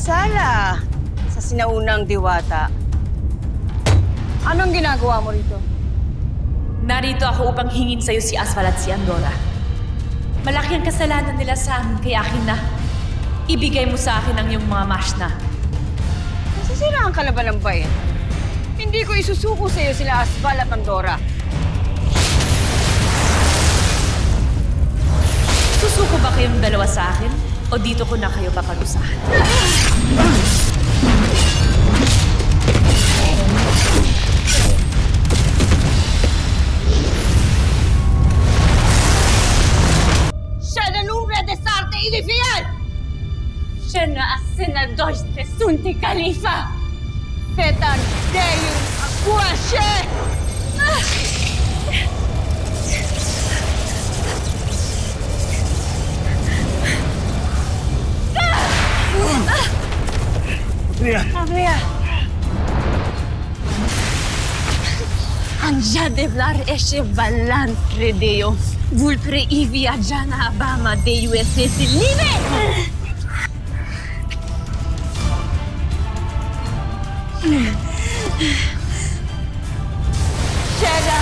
pinsala sa sinaunang diwata. Anong ginagawa mo rito? Narito ako upang hingin sa'yo si Asval at si Andorra. Malaki ang kasalanan nila sa amin, kaya akin na. Ibigay mo sa akin ang iyong mga mashna. Nasisiraan ka na ba ng bayan? Hindi ko isusuko sa'yo sila Asval at Andorra. Susuko ba kayong dalawa sa akin? O dito ko na kayo paparusahan? Je ne asenadoj tesunti Khalifa! Fetan Deyun Aguashe! Agria! Anja devlar eshe valan credeo. Vulpre ivia jana abama de USS live! Sheda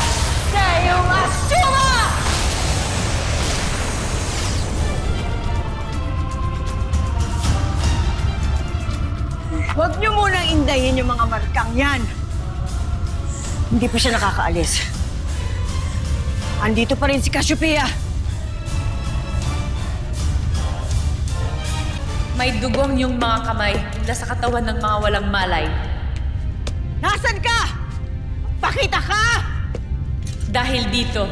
Deyun Asuma! Huwag niyo munang indayin yung mga markang yan. Hindi pa siya nakakaalis. Andito pa rin si Cassiopeia. May dugong yung mga kamay mula sa katawan ng mga walang malay. Nasaan ka? Pakita ka! Dahil dito,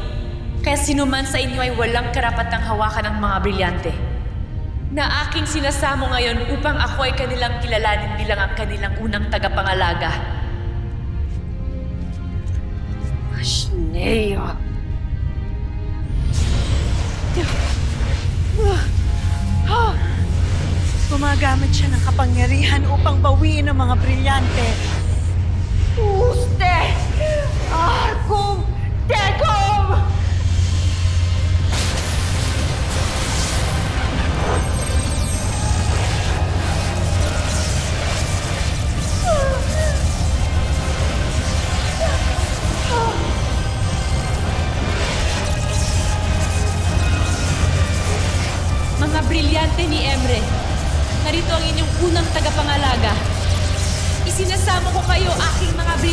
kaya sinuman sa inyo ay walang karapatang hawakan ng mga brilyante. Na aking sinasamo ngayon upang ako ay kanilang kilalanin bilang ang kanilang unang tagapangalaga. Ashnea. Gumagamit siya ng kapangyarihan upang bawiin ang mga brilyante. Uste! Arkum Tegum! Mga brilyante ni Emre, narito ang inyong unang tagapangalaga. Isinasamo ko kayo, aking mga brilyante.